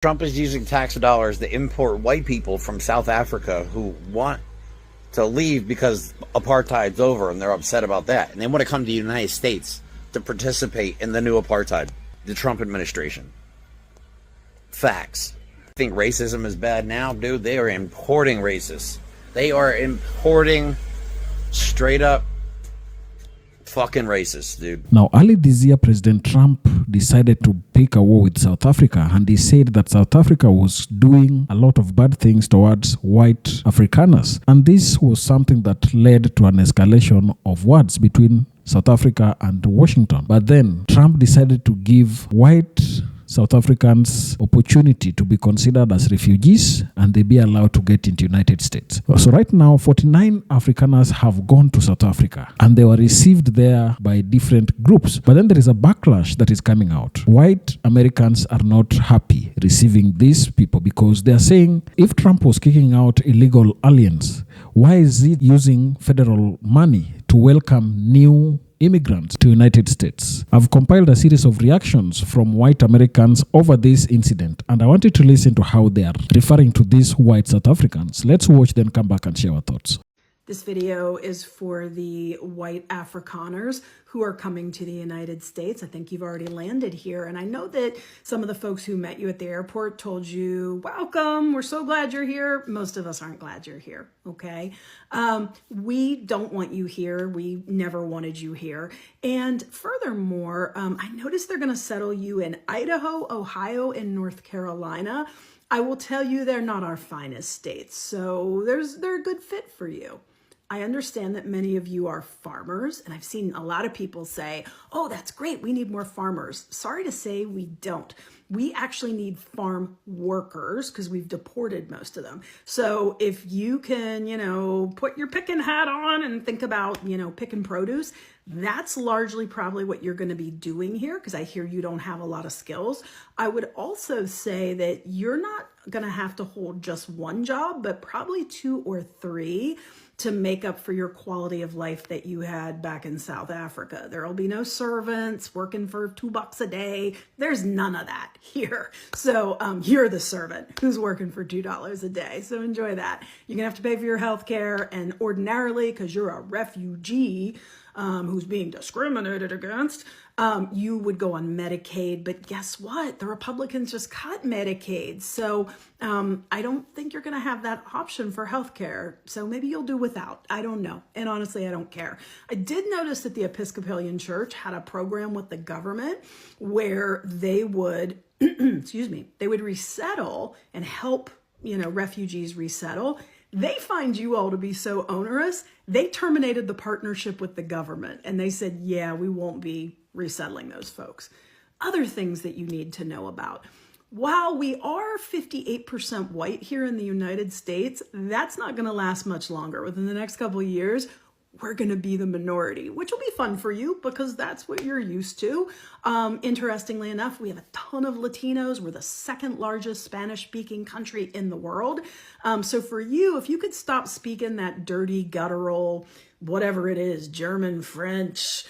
Trump is using tax dollars to import white people from South Africa who want to leave because apartheid's over and they're upset about that. And they want to come to the United States to participate in the new apartheid, the Trump administration. Facts. I think racism is bad now, dude. They are importing racists. They are importing straight up fucking racist, dude. Now, early this year, President Trump decided to pick a war with South Africa, and he said that South Africa was doing a lot of bad things towards white Afrikaners. And this was something that led to an escalation of words between South Africa and Washington. But then Trump decided to give white South Africans opportunity to be considered as refugees and they be allowed to get into United States. So right now, 49 Afrikaners have gone to South Africa and they were received there by different groups. But then there is a backlash that is coming out. White Americans are not happy receiving these people because they are saying if Trump was kicking out illegal aliens, why is he using federal money to welcome new immigrants to United States? I've compiled a series of reactions from white Americans over this incident, and I wanted to listen to how they are referring to these white South Africans. Let's watch, then come back and share our thoughts. This video is for the white Afrikaners who are coming to the United States. I think you've already landed here. And I know that some of the folks who met you at the airport told you, welcome, we're so glad you're here. Most of us aren't glad you're here, okay? We don't want you here. We never wanted you here. And furthermore, I noticed they're gonna settle you in Idaho, Ohio, and North Carolina. I will tell you they're not our finest states, so they're a good fit for you. I understand that many of you are farmers, and I've seen a lot of people say, oh, that's great, we need more farmers. Sorry to say we don't. We actually need farm workers because we've deported most of them. So if you can, put your picking hat on and think about, picking produce, that's largely probably what you're going to be doing here because I hear you don't have a lot of skills. I would also say that you're not going to have to hold just one job, but probably 2 or 3 to make up for your quality of life that you had back in South Africa. There'll be no servants working for $2 a day. There's none of that here. So you're the servant who's working for $2 a day. So enjoy that. You're gonna have to pay for your health care, and ordinarily, because you're a refugee who's being discriminated against, you would go on Medicaid, but guess what? The Republicans just cut Medicaid. So I don't think you're gonna have that option for healthcare. So maybe you'll do without, I don't know. And honestly, I don't care. I did notice that the Episcopalian Church had a program with the government where they would, excuse me, they would resettle and help, refugees resettle. They find you all to be so onerous, they terminated the partnership with the government and they said, yeah, we won't be resettling those folks. Other things that you need to know about. While we are 58% white here in the United States, that's not going to last much longer. Within the next couple of years, we're going to be the minority, which will be fun for you because that's what you're used to. Interestingly enough, we have a ton of Latinos. We're the 2nd largest Spanish-speaking country in the world. So for you, if you could stop speaking that dirty, guttural, whatever it is, German, French,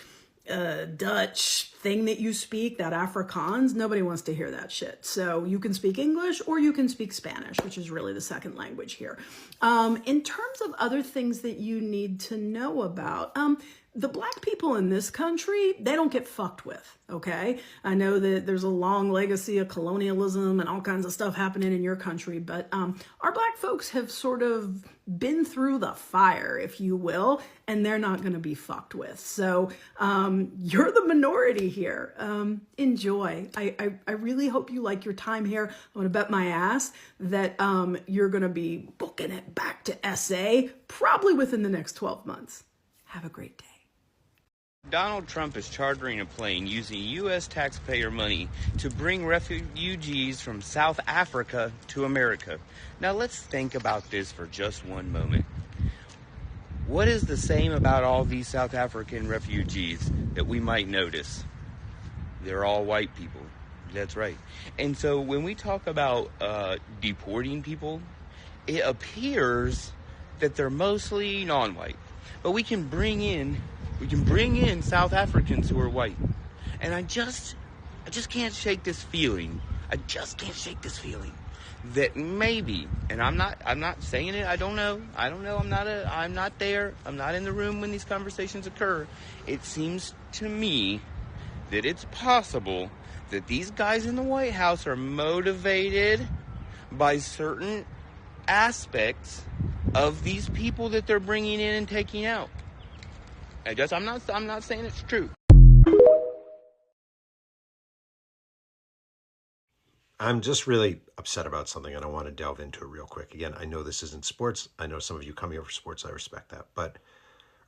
Dutch thing that you speak, that Afrikaans, nobody wants to hear that shit. So you can speak English or you can speak Spanish, which is really the 2nd language here. In terms of other things that you need to know about, the black people in this country, they don't get fucked with, okay? I know that there's a long legacy of colonialism and all kinds of stuff happening in your country, but our black folks have sort of been through the fire, if you will, and they're not gonna be fucked with. So you're the minority here. Enjoy. I really hope you like your time here. I'm gonna bet my ass that you're gonna be booking it back to SA probably within the next 12 months. Have a great day. Donald Trump is chartering a plane using U.S. taxpayer money to bring refugees from South Africa to America. Now let's think about this for just one moment. What is the same about all these South African refugees that we might notice? They're all white people. That's right. And so when we talk about deporting people, it appears that they're mostly non-white. But we can bring in South Africans who are white. And I just can't shake this feeling I just can't shake this feeling that maybe, and I'm not saying it, I don't know, I'm not there, I'm not in the room when these conversations occur. It seems to me that it's possible that these guys in the White House are motivated by certain aspects of these people that they're bringing in and taking out. I'm not saying it's true. I'm just really upset about something, and I want to delve into it real quick. Again, I know this isn't sports. I know some of you come here for sports. I respect that. But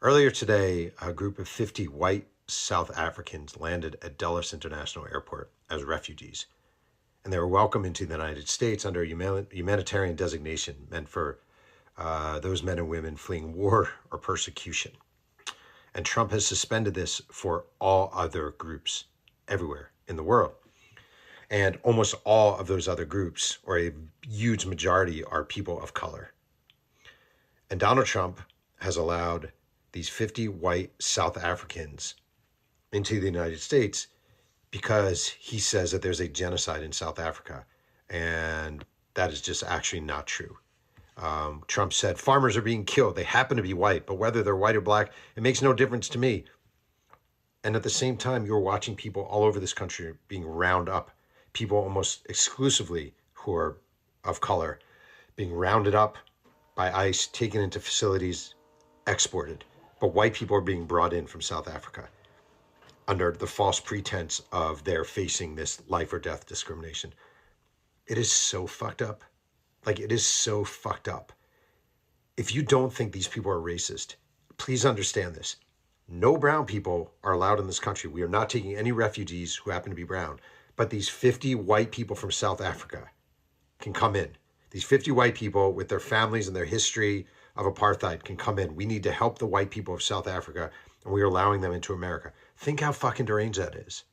earlier today, a group of 50 white South Africans landed at Dulles International Airport as refugees. And they were welcomed into the United States under a humanitarian designation meant for those men and women fleeing war or persecution. And Trump has suspended this for all other groups everywhere in the world. And almost all of those other groups, or a huge majority, are people of color. And Donald Trump has allowed these 50 white South Africans into the United States because he says that there's a genocide in South Africa. And that is just actually not true. Trump said farmers are being killed. They happen to be white, but whether they're white or black, it makes no difference to me. And at the same time, you're watching people all over this country being round up. People almost exclusively who are of color being rounded up by ICE, taken into facilities, exported. But white people are being brought in from South Africa under the false pretense of they're facing this life or death discrimination. It is so fucked up. Like, it is so fucked up. If you don't think these people are racist, please understand this. No brown people are allowed in this country. We are not taking any refugees who happen to be brown. But these 50 white people from South Africa can come in. These 50 white people with their families and their history of apartheid can come in. We need to help the white people of South Africa, and we are allowing them into America. Think how fucking deranged that is.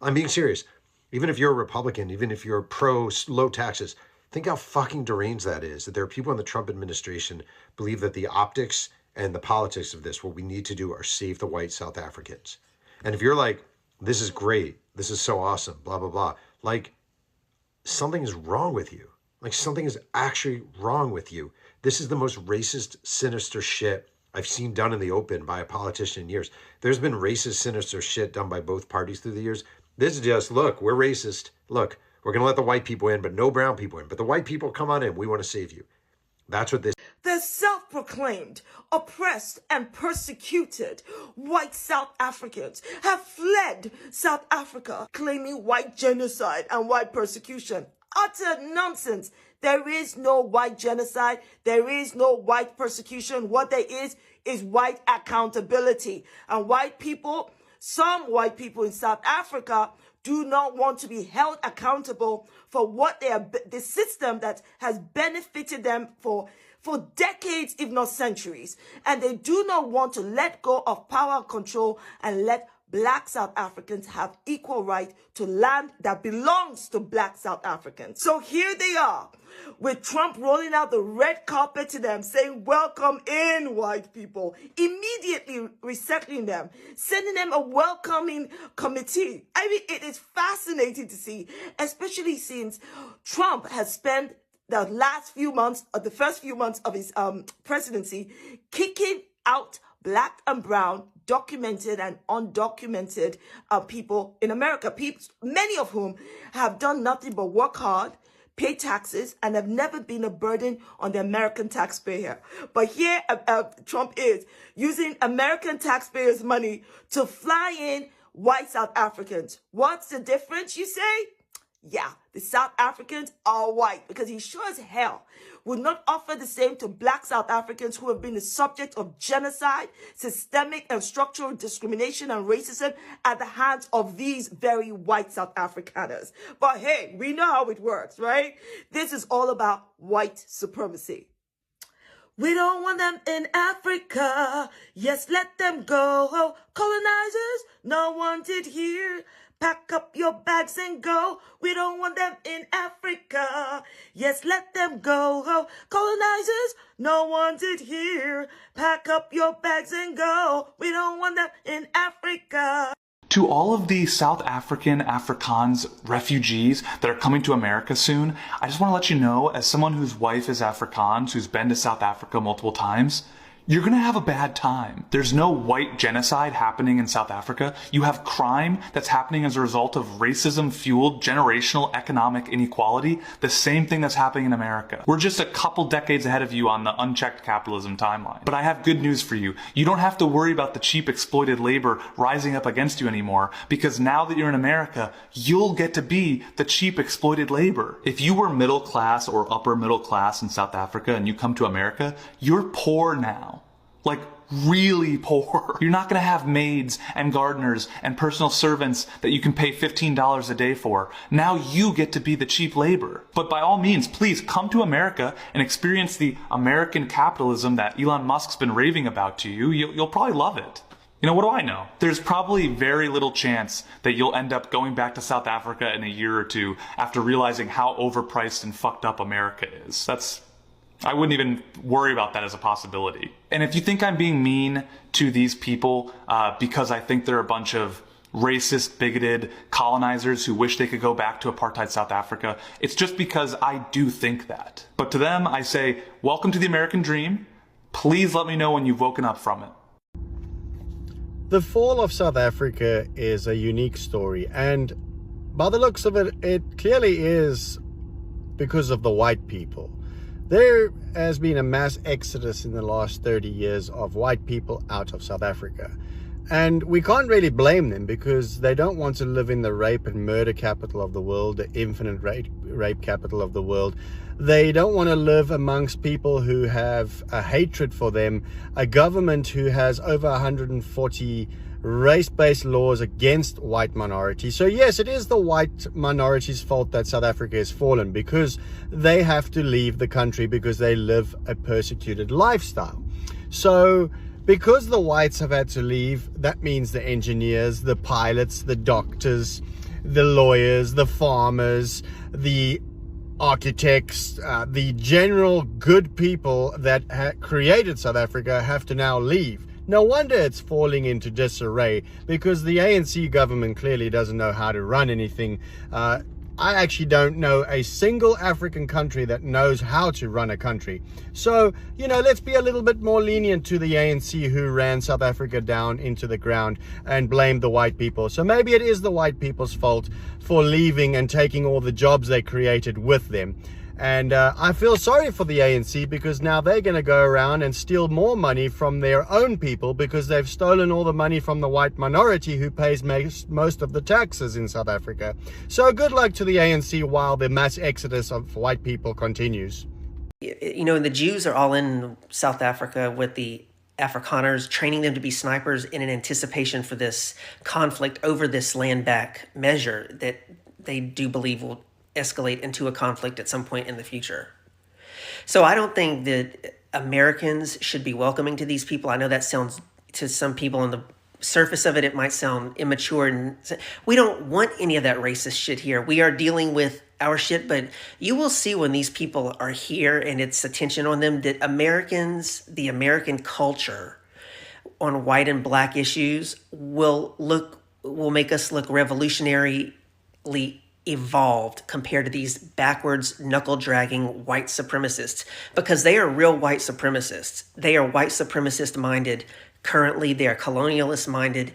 I'm being serious. Even if you're a Republican, even if you're pro low taxes, think how fucking deranged that is, that there are people in the Trump administration believe that the optics and the politics of this, what we need to do are save the white South Africans. And if you're like, this is great, this is so awesome, blah, blah, blah. Like, something is wrong with you. Like, something is actually wrong with you. This is the most racist, sinister shit I've seen done in the open by a politician in years. There's been racist, sinister shit done by both parties through the years. This is just, look, we're racist. Look, we're going to let the white people in, but no brown people in. But the white people, come on in. We want to save you. That's what this. The self-proclaimed, oppressed, and persecuted white South Africans have fled South Africa, claiming white genocide and white persecution. Utter nonsense. There is no white genocide. There is no white persecution. What there is white accountability. And white people, some white people in South Africa, do not want to be held accountable for what they are, the system that has benefited them for decades, if not centuries. And they do not want to let go of power and control and let Black South Africans have equal right to land that belongs to Black South Africans. So here they are, with Trump rolling out the red carpet to them, saying, welcome in, white people, immediately resettling them, sending them a welcoming committee. I mean, it is fascinating to see, especially since Trump has spent the last few months, the first few months of his presidency, kicking out Black and brown, documented and undocumented people in America, many of whom have done nothing but work hard, pay taxes, and have never been a burden on the American taxpayer. But here Trump is using American taxpayers' money to fly in white South Africans. What's the difference, you say? Yeah, the South Africans are white, because he sure as hell would not offer the same to Black South Africans who have been the subject of genocide, systemic and structural discrimination and racism at the hands of these very white South Afrikaners. But hey, we know how it works, right? This is all about white supremacy. We don't want them in Africa. Yes, let them go. Colonizers, no wanted here. Pack up your bags and go. We don't want them in Africa. Yes, let them go. Colonizers, no wanted here. Pack up your bags and go. We don't want them in Africa. To all of the South African Afrikaans refugees that are coming to America soon, I just want to let you know, as someone whose wife is Afrikaans, who's been to South Africa multiple times, you're going to have a bad time. There's no white genocide happening in South Africa. You have crime that's happening as a result of racism-fueled generational economic inequality, the same thing that's happening in America. We're just a couple decades ahead of you on the unchecked capitalism timeline. But I have good news for you. You don't have to worry about the cheap exploited labor rising up against you anymore, because now that you're in America, you'll get to be the cheap exploited labor. If you were middle class or upper middle class in South Africa and you come to America, you're poor now. Like, really poor. You're not going to have maids and gardeners and personal servants that you can pay $15 a day for. Now you get to be the cheap labor. But by all means, please come to America and experience the American capitalism that Elon Musk's been raving about to you. You'll probably love it. You know, what do I know? There's probably very little chance that you'll end up going back to South Africa in a year or two after realizing how overpriced and fucked up America is. I wouldn't even worry about that as a possibility. And if you think I'm being mean to these people because I think they're a bunch of racist, bigoted colonizers who wish they could go back to apartheid South Africa, it's just because I do think that. But to them, I say, welcome to the American dream. Please let me know when you've woken up from it. The fall of South Africa is a unique story, and by the looks of it, it clearly is because of the white people. There has been a mass exodus in the last 30 years of white people out of South Africa. And we can't really blame them, because they don't want to live in the rape and murder capital of the world, the infinite rape capital of the world. They don't want to live amongst people who have a hatred for them, a government who has over 140 race-based laws against white minorities. So yes, it is the white minorities' fault that South Africa has fallen, because they have to leave the country because they live a persecuted lifestyle. So because the whites have had to leave, that means the engineers, the pilots, the doctors, the lawyers, the farmers, the architects, the general good people that created South Africa have to now leave. No wonder it's falling into disarray, because the ANC government clearly doesn't know how to run anything. I actually don't know a single African country that knows how to run a country. So, you know, let's be a little bit more lenient to the ANC who ran South Africa down into the ground and blamed the white people. So maybe it is the white people's fault for leaving and taking all the jobs they created with them. And I feel sorry for the ANC, because now they're going to go around and steal more money from their own people, because they've stolen all the money from the white minority who pays most of the taxes in South Africa. So good luck to the ANC while the mass exodus of white people continues. You know, the Jews are all in South Africa with the Afrikaners, training them to be snipers in an anticipation for this conflict over this land back measure that they do believe will escalate into a conflict at some point in the future. So I don't think that Americans should be welcoming to these people. I know that sounds, to some people on the surface of it, it might sound immature. And we don't want any of that racist shit here. We are dealing with our shit, but you will see when these people are here and it's attention on them that Americans, the American culture on white and black issues will make us look revolutionarily evolved compared to these backwards, knuckle-dragging white supremacists, because they are real white supremacists. They are white supremacist-minded. Currently, they are colonialist-minded.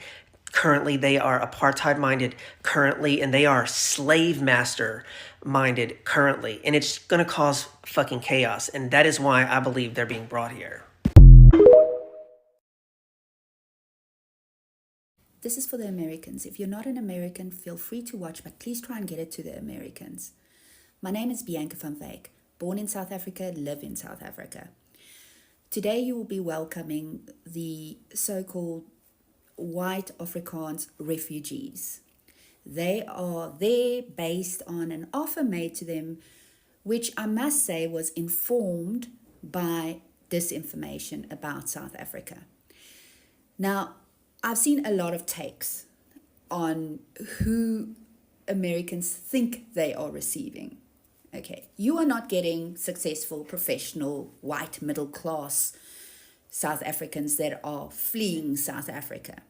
Currently, they are apartheid-minded. Currently, and they are slave master-minded currently. And it's going to cause fucking chaos. And that is why I believe they're being brought here. This is for the Americans. If you're not an American, feel free to watch, but please try and get it to the Americans. My name is Bianca van Wyk, born in South Africa, live in South Africa. Today you will be welcoming the so-called white Afrikaans refugees. They are there based on an offer made to them, which I must say was informed by disinformation about South Africa. Now, I've seen a lot of takes on who Americans think they are receiving. Okay, you are not getting successful, professional, white, middle class South Africans that are fleeing South Africa.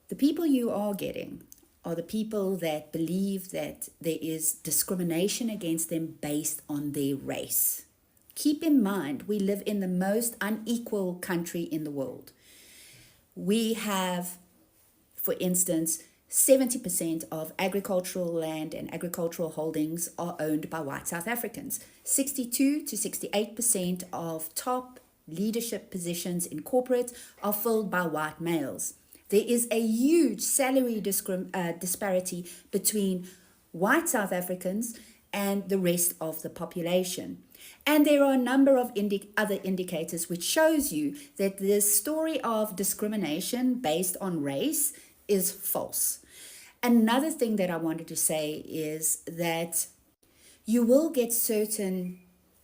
The people you are getting are the people that believe that there is discrimination against them based on their race. Keep in mind, we live in the most unequal country in the world. We have, for instance, 70% of agricultural land and agricultural holdings are owned by white South Africans. 62 to 68% of top leadership positions in corporate are filled by white males. There is a huge salary disparity between white South Africans and the rest of the population. And there are a number of other indicators which shows you that this story of discrimination based on race is false. Another thing that I wanted to say is that you will get certain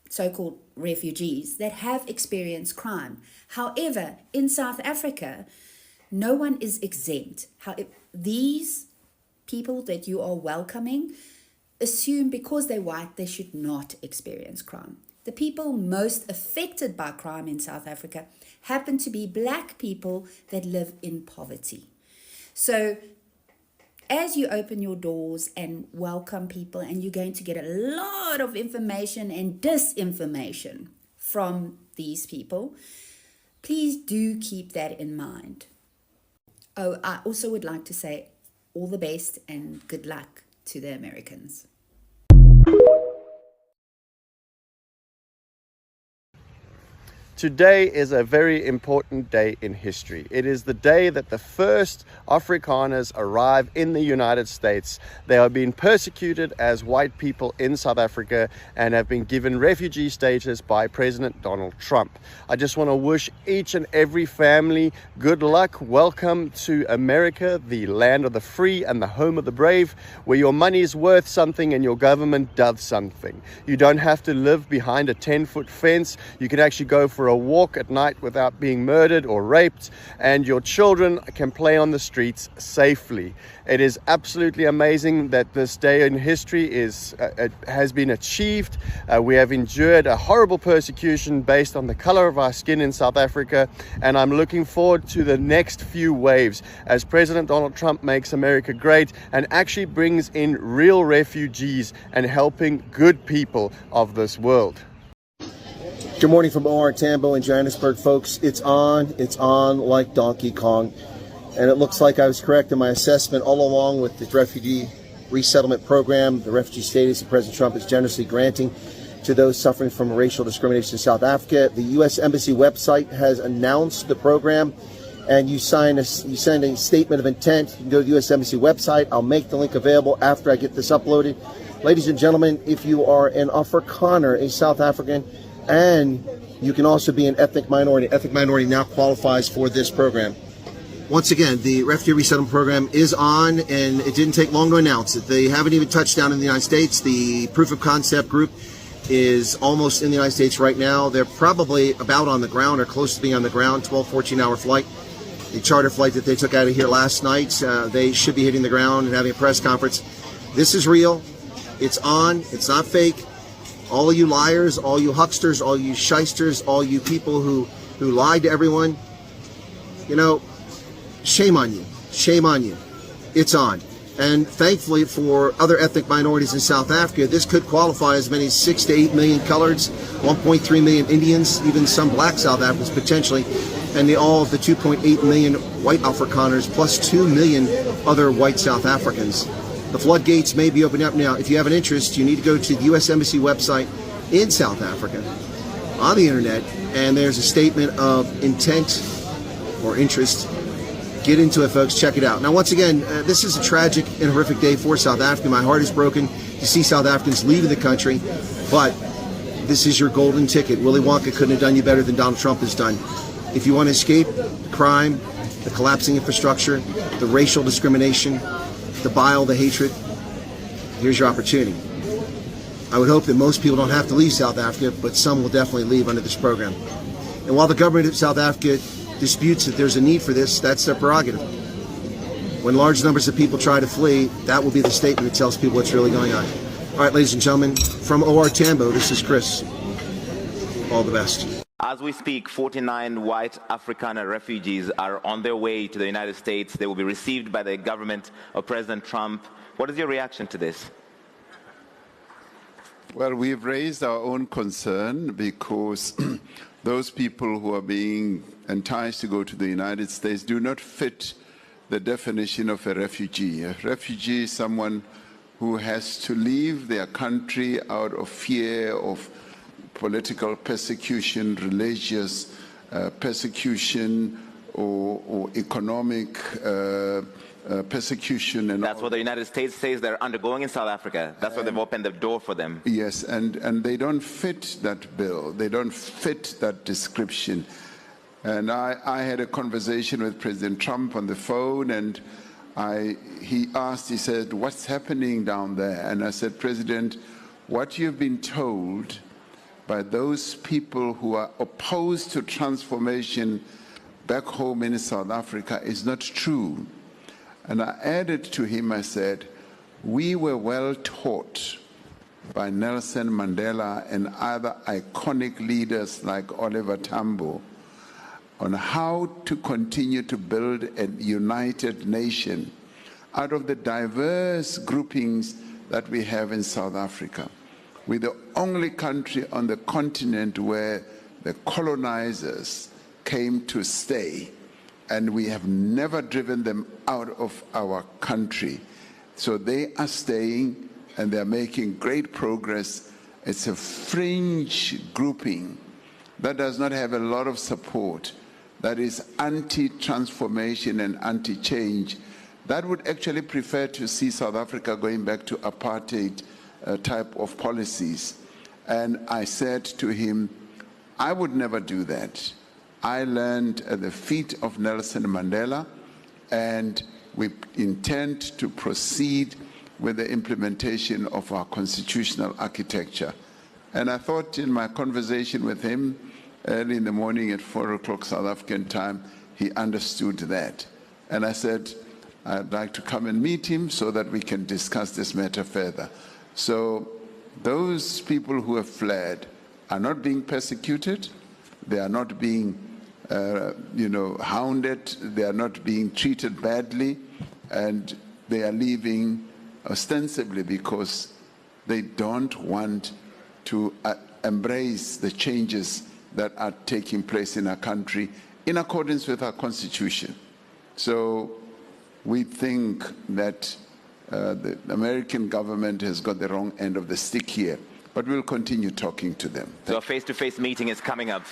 so-called refugees that have experienced crime. However, in South Africa, no one is exempt. These people that you are welcoming assume because they're white, they should not experience crime. The people most affected by crime in South Africa happen to be black people that live in poverty. So as you open your doors and welcome people, and you're going to get a lot of information and disinformation from these people, please do keep that in mind. Oh, I also would like to say all the best and good luck to the Americans. Today is a very important day in history. It is the day that the first Afrikaners arrive in the United States. They are being persecuted as white people in South Africa and have been given refugee status by President Donald Trump. I just want to wish each and every family good luck. Welcome to America, the land of the free and the home of the brave, where your money is worth something and your government does something. You don't have to live behind a 10-foot fence. You can actually go for a walk at night without being murdered or raped, and your children can play on the streets safely. It is absolutely amazing that this day in history has been achieved. We have endured a horrible persecution based on the color of our skin in South Africa, and I'm looking forward to the next few waves as President Donald Trump makes America great and actually brings in real refugees and helping good people of this world. Good morning from OR Tambo in Johannesburg, folks. It's on like Donkey Kong. And it looks like I was correct in my assessment all along with the refugee resettlement program, the refugee status that President Trump is generously granting to those suffering from racial discrimination in South Africa. The U.S. Embassy website has announced the program, and you send a statement of intent. You can go to the U.S. Embassy website. I'll make the link available after I get this uploaded. Ladies and gentlemen, if you are an Afrikaner, a South African, and you can also be an ethnic minority. Ethnic minority now qualifies for this program. Once again, the refugee resettlement program is on, and it didn't take long to announce it. They haven't even touched down in the United States. The proof of concept group is almost in the United States right now. They're probably about on the ground or close to being on the ground, 12, 14-hour flight. The charter flight that they took out of here last night, they should be hitting the ground and having a press conference. This is real. It's on. It's not fake. All you liars, all you hucksters, all you shysters, all you people who lied to everyone, you know, shame on you. Shame on you. It's on. And thankfully for other ethnic minorities in South Africa, this could qualify as many as 6 to 8 million coloreds, 1.3 million Indians, even some black South Africans potentially, and all of the 2.8 million white Afrikaners plus 2 million other white South Africans. The floodgates may be opening up now. If you have an interest, you need to go to the U.S. Embassy website in South Africa on the internet, and there's a statement of intent or interest. Get into it, folks. Check it out. Now, once again, this is a tragic and horrific day for South Africa. My heart is broken to see South Africans leaving the country, but this is your golden ticket. Willy Wonka couldn't have done you better than Donald Trump has done. If you want to escape the crime, the collapsing infrastructure, the racial discrimination, the bile, the hatred, here's your opportunity. I would hope that most people don't have to leave South Africa, but some will definitely leave under this program. And while the government of South Africa disputes that there's a need for this, that's their prerogative. When large numbers of people try to flee, that will be the statement that tells people what's really going on. All right, ladies and gentlemen, from OR Tambo, this is Chris. All the best. As we speak, 49 white Afrikaner refugees are on their way to the United States. They will be received by the government of President Trump. What is your reaction to this? Well, we've raised our own concern because those people who are being enticed to go to the United States do not fit the definition of a refugee. A refugee is someone who has to leave their country out of fear of political persecution, religious persecution, or economic persecution. And that's what the United States says they're undergoing in South Africa. That's why they've opened the door for them. Yes, and they don't fit that bill. They don't fit that description. And I had a conversation with President Trump on the phone, and he said, what's happening down there? And I said, President, what you've been told by those people who are opposed to transformation back home in South Africa is not true. And I added to him, I said, we were well taught by Nelson Mandela and other iconic leaders like Oliver Tambo on how to continue to build a united nation out of the diverse groupings that we have in South Africa. We're the only country on the continent where the colonizers came to stay, and we have never driven them out of our country. So they are staying, and they're making great progress. It's a fringe grouping that does not have a lot of support, that is anti-transformation and anti-change, that would actually prefer to see South Africa going back to apartheid type of policies. And I said to him, I would never do that. I learned at the feet of Nelson Mandela, and we intend to proceed with the implementation of our constitutional architecture. And I thought in my conversation with him early in the morning at 4 o'clock South African time, he understood that. And I said, I'd like to come and meet him so that we can discuss this matter further. So those people who have fled are not being persecuted. They are not being, hounded. They are not being treated badly. And they are leaving ostensibly because they don't want to embrace the changes that are taking place in our country in accordance with our constitution. So we think that the American government has got the wrong end of the stick here, but we'll continue talking to them. So a face-to-face meeting is coming up.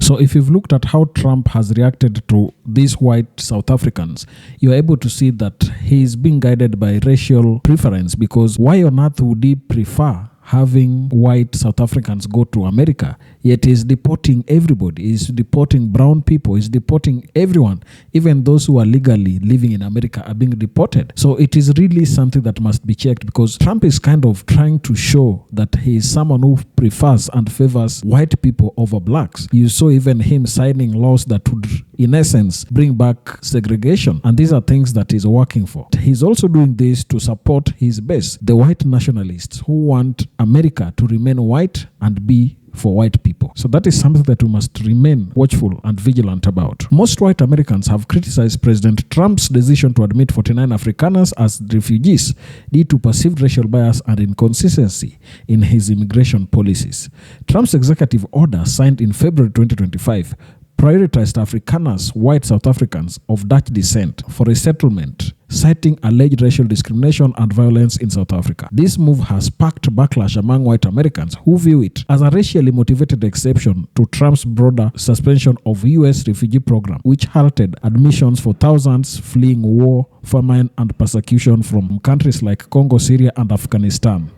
So if you've looked at how Trump has reacted to these white South Africans, you're able to see that he's being guided by racial preference, because why on earth would he prefer having white South Africans go to America, yet he's deporting everybody. He's deporting brown people. He's deporting everyone. Even those who are legally living in America are being deported. So it is really something that must be checked, because Trump is kind of trying to show that he is someone who prefers and favors white people over blacks. You saw even him signing laws that would, in essence, bring back segregation. And these are things that he's working for. He's also doing this to support his base, the white nationalists who want America to remain white and be for white people. So that is something that we must remain watchful and vigilant about. Most white Americans have criticized President Trump's decision to admit 49 Afrikaners as refugees due to perceived racial bias and inconsistency in his immigration policies. Trump's executive order, signed in February 2025, prioritized Afrikaners, white South Africans of Dutch descent, for resettlement, citing alleged racial discrimination and violence in South Africa. This move has sparked backlash among white Americans who view it as a racially motivated exception to Trump's broader suspension of U.S. refugee program, which halted admissions for thousands fleeing war, famine, and persecution from countries like Congo, Syria, and Afghanistan.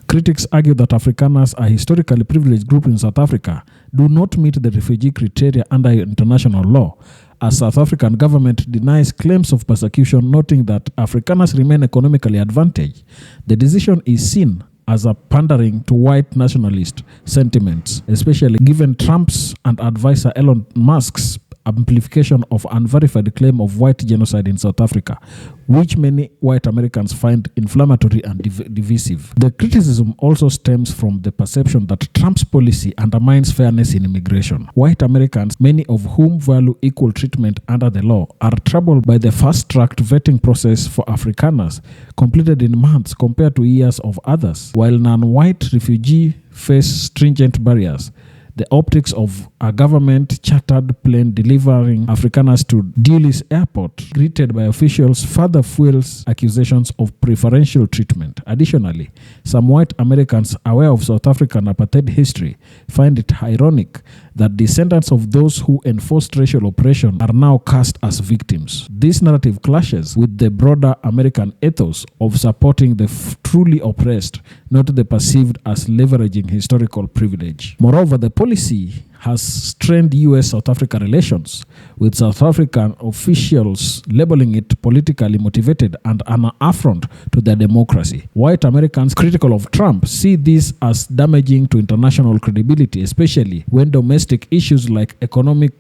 Critics argue that Afrikaners, a historically privileged group in South Africa, do not meet the refugee criteria under international law, as South African government denies claims of persecution, noting that Afrikaners remain economically advantaged. The decision is seen as a pandering to white nationalist sentiments, especially given Trump's and advisor Elon Musk's amplification of unverified claim of white genocide in South Africa, which many white Americans find inflammatory and divisive. The criticism also stems from the perception that Trump's policy undermines fairness in immigration. White Americans, many of whom value equal treatment under the law, are troubled by the fast-tracked vetting process for Afrikaners, completed in months compared to years of others, while non-white refugees face stringent barriers. The optics of a government-chartered plane delivering Afrikaners to Dulles Airport, greeted by officials, further fuels accusations of preferential treatment. Additionally, some white Americans aware of South African apartheid history find it ironic that descendants of those who enforced racial oppression are now cast as victims. This narrative clashes with the broader American ethos of supporting the truly oppressed, not the perceived as leveraging historical privilege. Moreover, the policy has strained U.S.-South Africa relations, with South African officials labeling it politically motivated and an affront to their democracy. White Americans critical of Trump see this as damaging to international credibility, especially when domestic issues like economic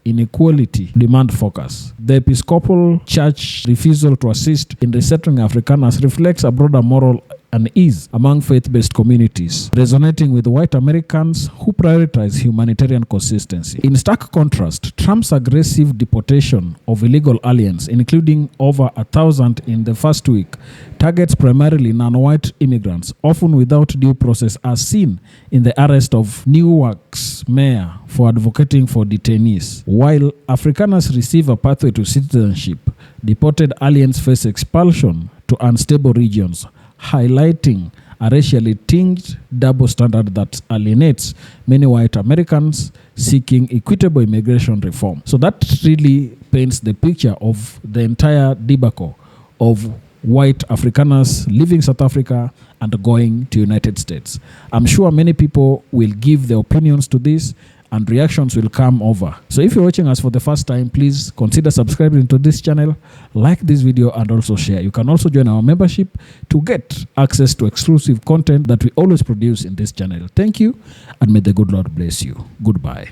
inequality demand focus. The Episcopal Church refusal to assist in resettling Afrikaners reflects a broader moral unease among faith-based communities, resonating with white Americans who prioritize humanitarian consistency. In stark contrast, Trump's aggressive deportation of illegal aliens, including over 1,000 in the first week, targets primarily non-white immigrants, often without due process, as seen in the arrest of Newark's mayor for advocating for detainees. While Afrikaners receive a pathway to citizenship, deported aliens face expulsion to unstable regions, highlighting a racially tinged double standard that alienates many white Americans seeking equitable immigration reform. So that really paints the picture of the entire debacle of white Afrikaners leaving South Africa and going to United States. I'm sure many people will give their opinions to this and reactions will come over. So if you're watching us for the first time, please consider subscribing to this channel, like this video, and also share. You can also join our membership to get access to exclusive content that we always produce in this channel. Thank you, and may the good Lord bless you. Goodbye.